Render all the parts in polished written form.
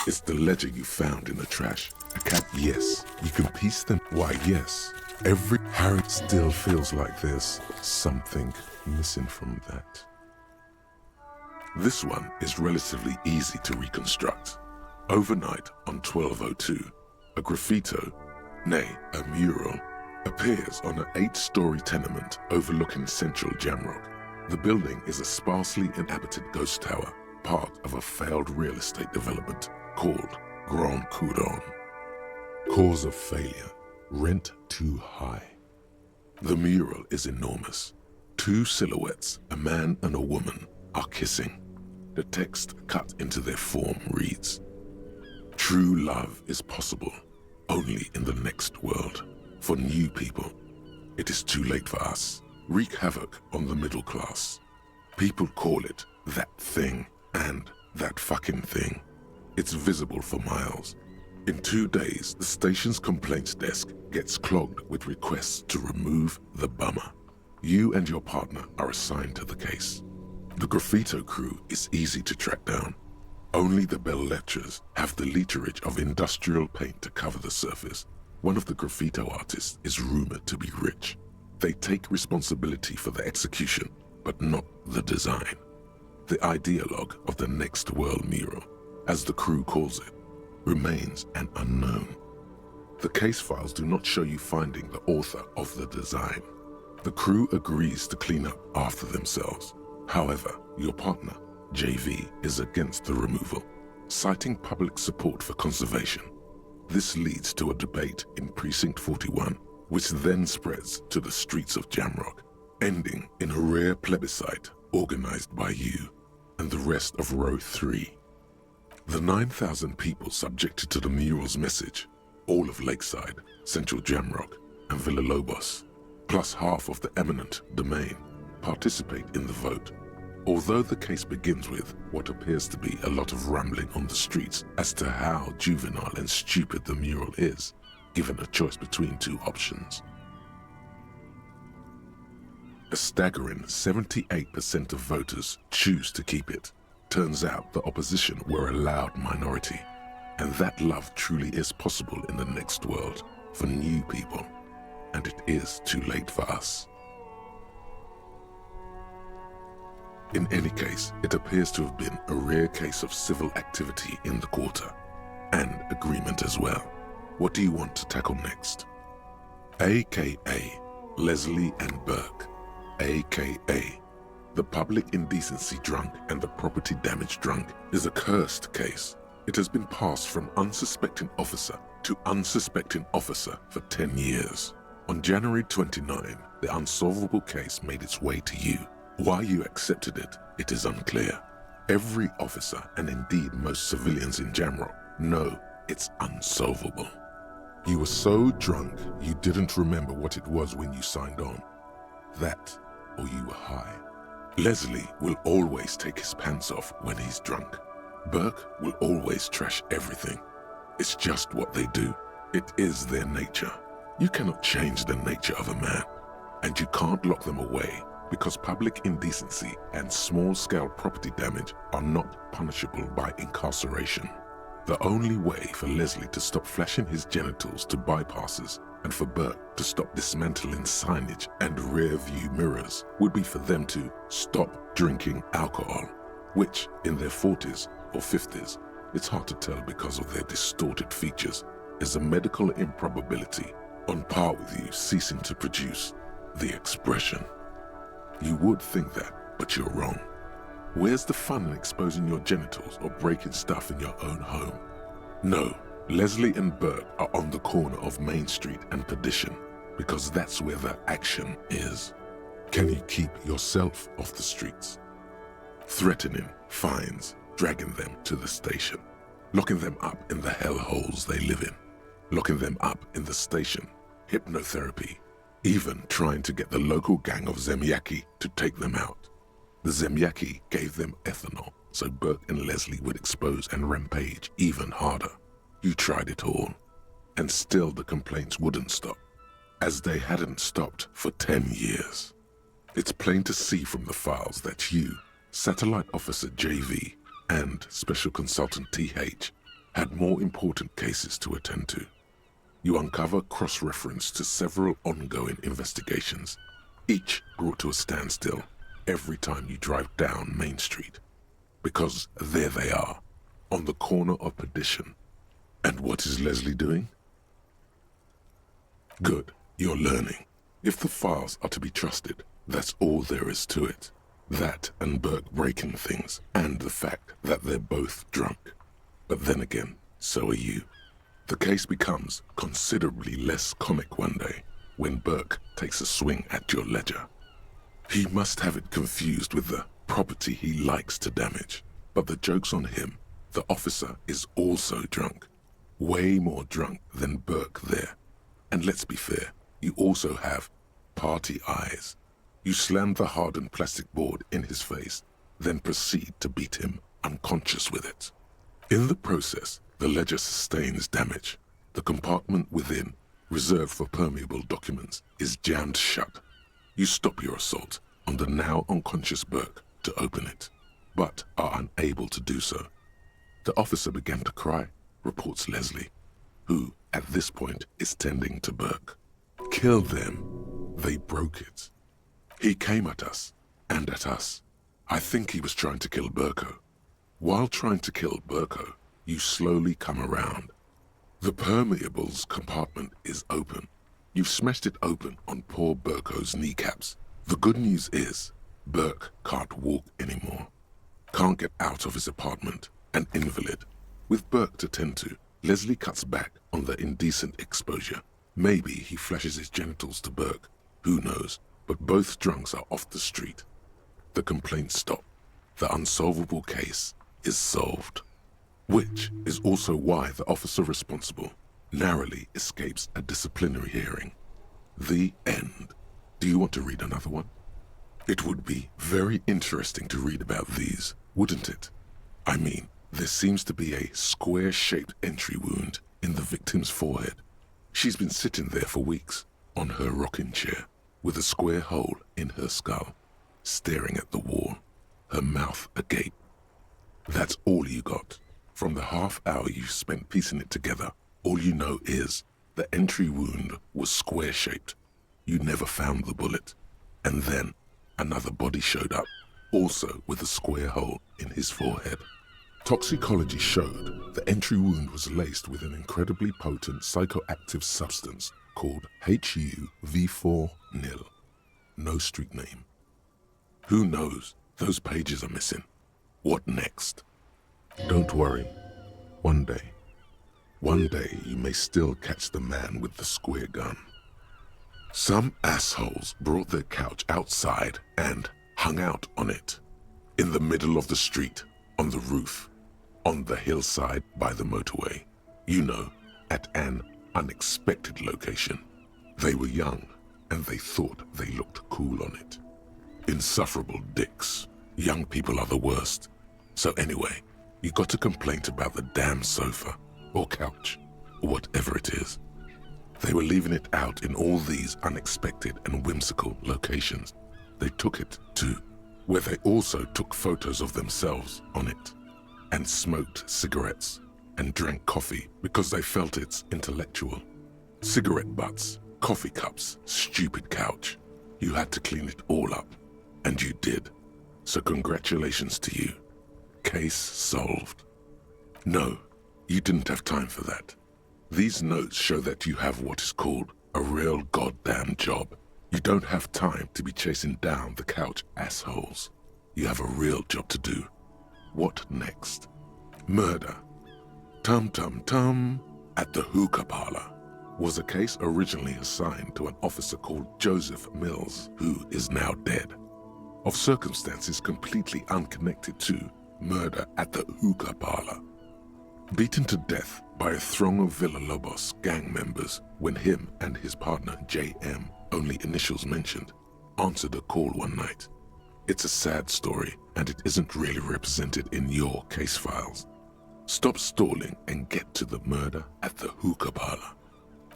It's the ledger you found in the trash. A cat, yes. You can piece them. Why, yes. Every Harry still feels like there's something missing from that. This one is relatively easy to reconstruct. Overnight on 1202, a graffito, nay, a mural, appears on an 8-story tenement overlooking central Jamrock. The building is a sparsely inhabited ghost tower, part of a failed real estate development called Grand Coudon. Cause of failure, rent too high. The mural is enormous. 2 silhouettes, a man and a woman, are kissing. The text cut into their form reads, "True love is possible only in the next world. For new people, it is too late for us. Wreak havoc on the middle class. People call it that thing and that fucking thing. It's visible for miles. In 2 days, the station's complaints desk gets clogged with requests to remove the bummer. You and your partner are assigned to the case. The graffito crew is easy to track down. Only the bell-letchers have the literage of industrial paint to cover the surface. One of the graffito artists is rumored to be rich. They take responsibility for the execution, but not the design. The ideologue of the Next World mural, as the crew calls it, remains an unknown. The case files do not show you finding the author of the design. The crew agrees to clean up after themselves. However, your partner, JV, is against the removal, citing public support for conservation. This leads to a debate in Precinct 41, which then spreads to the streets of Jamrock, ending in a rare plebiscite organized by you and the rest of Row 3. The 9,000 people subjected to the mural's message, all of Lakeside, Central Jamrock, and Villalobos, plus half of the eminent domain, participate in the vote. Although the case begins with what appears to be a lot of rambling on the streets as to how juvenile and stupid the mural is, given a choice between 2 options. A staggering 78% of voters choose to keep it. Turns out the opposition were a loud minority, and that love truly is possible in the next world for new people, and it is too late for us. In any case, it appears to have been a rare case of civil activity in the quarter, and agreement as well. What do you want to tackle next? AKA Leslie and Burke, AKA the public indecency drunk and the property damage drunk, is a cursed case. It has been passed from unsuspecting officer to unsuspecting officer for 10 years. On January 29, the unsolvable case made its way to you. Why you accepted it is unclear. Every officer, and indeed most civilians in Jamrock, know it's unsolvable. You were so drunk you didn't remember what it was when you signed on. That, or you were high. Leslie will always take his pants off when he's drunk. Burke will always trash everything. It's just what they do. It is their nature. You cannot change the nature of a man, and you can't lock them away because public indecency and small-scale property damage are not punishable by incarceration. The only way for Leslie to stop flashing his genitals to bypassers and for Burke to stop dismantling signage and rear-view mirrors would be for them to stop drinking alcohol, which in their 40s or 50s, it's hard to tell because of their distorted features, is a medical improbability on par with you ceasing to produce the expression. You would think that, but you're wrong. Where's the fun in exposing your genitals or breaking stuff in your own home? No, Leslie and Burke are on the corner of Main Street and Perdition because that's where the action is. Can you keep yourself off the streets? Threatening, fines, dragging them to the station, locking them up in the hellholes they live in, locking them up in the station, hypnotherapy, even trying to get the local gang of Zemyaki to take them out. The Zemyaki gave them ethanol so Burke and Leslie would expose and rampage even harder. You tried it all, and still the complaints wouldn't stop, as they hadn't stopped for 10 years. It's plain to see from the files that you, Satellite Officer JV, and Special Consultant TH had more important cases to attend to. You uncover cross-reference to several ongoing investigations, each brought to a standstill every time you drive down Main Street. Because there they are, on the corner of perdition. And what is Leslie doing? Good, you're learning. If the files are to be trusted, that's all there is to it. That and Burke breaking things, and the fact that they're both drunk. But then again, so are you. The case becomes considerably less comic one day when Burke takes a swing at your ledger. He must have it confused with the property he likes to damage. But the joke's on him. The officer is also drunk. Way more drunk than Burke there. And let's be fair, you also have party eyes. You slam the hardened plastic board in his face, then proceed to beat him unconscious with it. In the process, the ledger sustains damage. The compartment within, reserved for permeable documents, is jammed shut. You stop your assault on the now unconscious Burke to open it, but are unable to do so. The officer began to cry, reports Leslie, who, at this point, is tending to Burke. Kill them. They broke it. He came at us, and at us. I think he was trying to kill Burko. While trying to kill Burko, you slowly come around. The permeables compartment is open. You've smashed it open on poor Burko's kneecaps. The good news is, Burke can't walk anymore. Can't get out of his apartment, an invalid. With Burke to tend to, Leslie cuts back on the indecent exposure. Maybe he flashes his genitals to Burke. Who knows? But both drunks are off the street. The complaints stop. The unsolvable case is solved. Which is also why the officer responsible narrowly escapes a disciplinary hearing. The end. Do you want to read another one? It would be very interesting to read about these, wouldn't it? I mean, there seems to be a square-shaped entry wound in the victim's forehead. She's been sitting there for weeks, on her rocking chair, with a square hole in her skull, staring at the wall, her mouth agape. That's all you got. From the half hour you spent piecing it together, all you know is the entry wound was square-shaped. You never found the bullet. And then another body showed up, also with a square hole in his forehead. Toxicology showed the entry wound was laced with an incredibly potent psychoactive substance called HUV4-nil. No street name. Who knows? Those pages are missing. What next? Don't worry. One day you may still catch the man with the square gun. Some assholes brought their couch outside and hung out on it. In the middle of the street, on the roof, on the hillside by the motorway. You know, at an unexpected location. They were young, and they thought they looked cool on it. Insufferable dicks. Young people are the worst. So anyway, you got a complaint about the damn sofa, or couch, or whatever it is. They were leaving it out in all these unexpected and whimsical locations. They took it to where they also took photos of themselves on it, and smoked cigarettes, and drank coffee because they felt it's intellectual. Cigarette butts, coffee cups, stupid couch. You had to clean it all up, and you did. So congratulations to you. Case solved. No, you didn't have time for that. These notes show that you have what is called a real goddamn job. You don't have time to be chasing down the couch assholes. You have a real job to do. What next? Murder. Tum tum tum. At the hookah parlor was a case originally assigned to an officer called Joseph Mills, who is now dead. Of circumstances completely unconnected to murder at the hookah parlor. Beaten to death by a throng of Villalobos gang members when him and his partner J.M., only initials mentioned, answered a call one night. It's a sad story, and it isn't really represented in your case files. Stop stalling and get to the murder at the hookah parlor.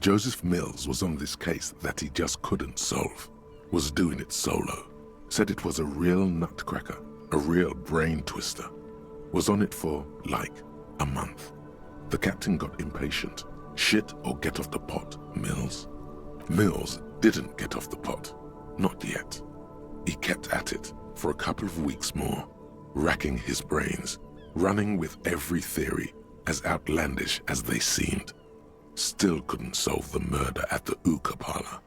Joseph Mills was on this case that he just couldn't solve, was doing it solo, said it was a real nutcracker, a real brain twister, was on it for, like, a month. The captain got impatient. Shit or get off the pot, Mills. Mills didn't get off the pot. Not yet. He kept at it for a couple of weeks more, racking his brains, running with every theory, as outlandish as they seemed. Still couldn't solve the murder at the hookah parlor.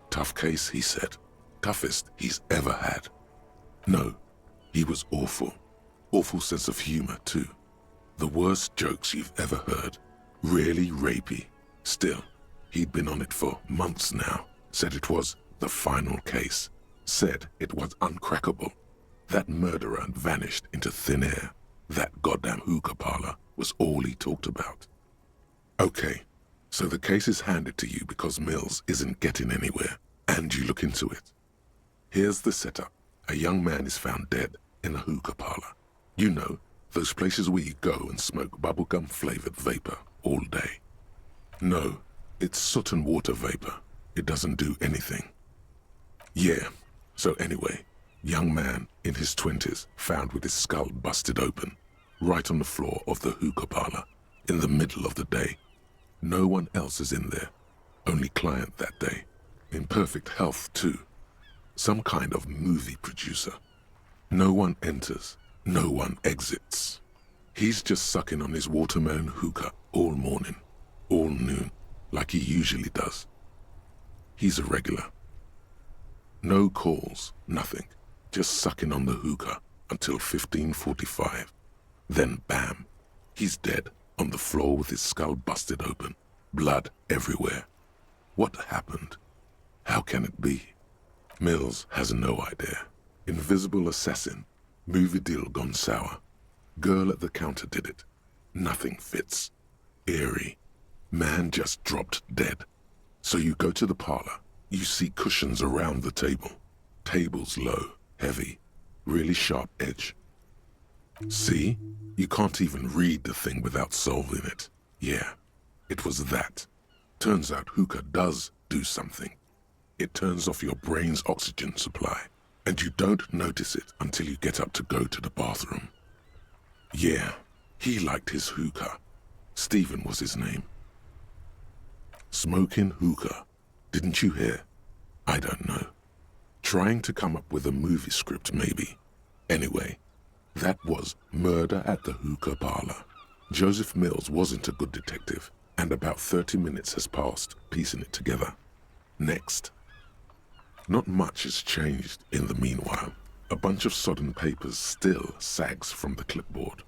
Tough case, he said. Toughest he's ever had. No, he was awful. Awful sense of humor, too. The worst jokes you've ever heard. Really rapey. Still, he'd been on it for months now. Said it was the final case. Said it was uncrackable. That murderer vanished into thin air. That goddamn hookah parlor was all he talked about. Okay, so the case is handed to you because Mills isn't getting anywhere, and you look into it. Here's the setup. A young man is found dead in a hookah parlor. You know, those places where you go and smoke bubblegum-flavored vapor all day. No, it's soot and water vapor. It doesn't do anything. Yeah, so anyway, young man in his 20s found with his skull busted open, right on the floor of the hookah parlor, in the middle of the day. No one else is in there, only client that day. In perfect health, too. Some kind of movie producer. No one enters, no one exits. He's just sucking on his watermelon hookah all morning, all noon, like he usually does. He's a regular. No calls, nothing. Just sucking on the hookah until 15:45. Then bam, he's dead on the floor with his skull busted open, blood everywhere. What happened? How can it be? Mills has no idea. Invisible assassin, movie deal gone sour. Girl at the counter did it. Nothing fits. Eerie. Man just dropped dead. So you go to the parlor. You see cushions around the table. Table's low, heavy, really sharp edge. See? You can't even read the thing without solving it. Yeah, it was that. Turns out hookah does do something. It turns off your brain's oxygen supply, and you don't notice it until you get up to go to the bathroom. Yeah, he liked his hookah. Stephen was his name. Smoking hookah. Didn't you hear? I don't know. Trying to come up with a movie script, maybe. Anyway, that was Murder at the Hookah Parlor. Joseph Mills wasn't a good detective, and about 30 minutes has passed piecing it together. Next. Not much has changed in the meanwhile. A bunch of sodden papers still sags from the clipboard.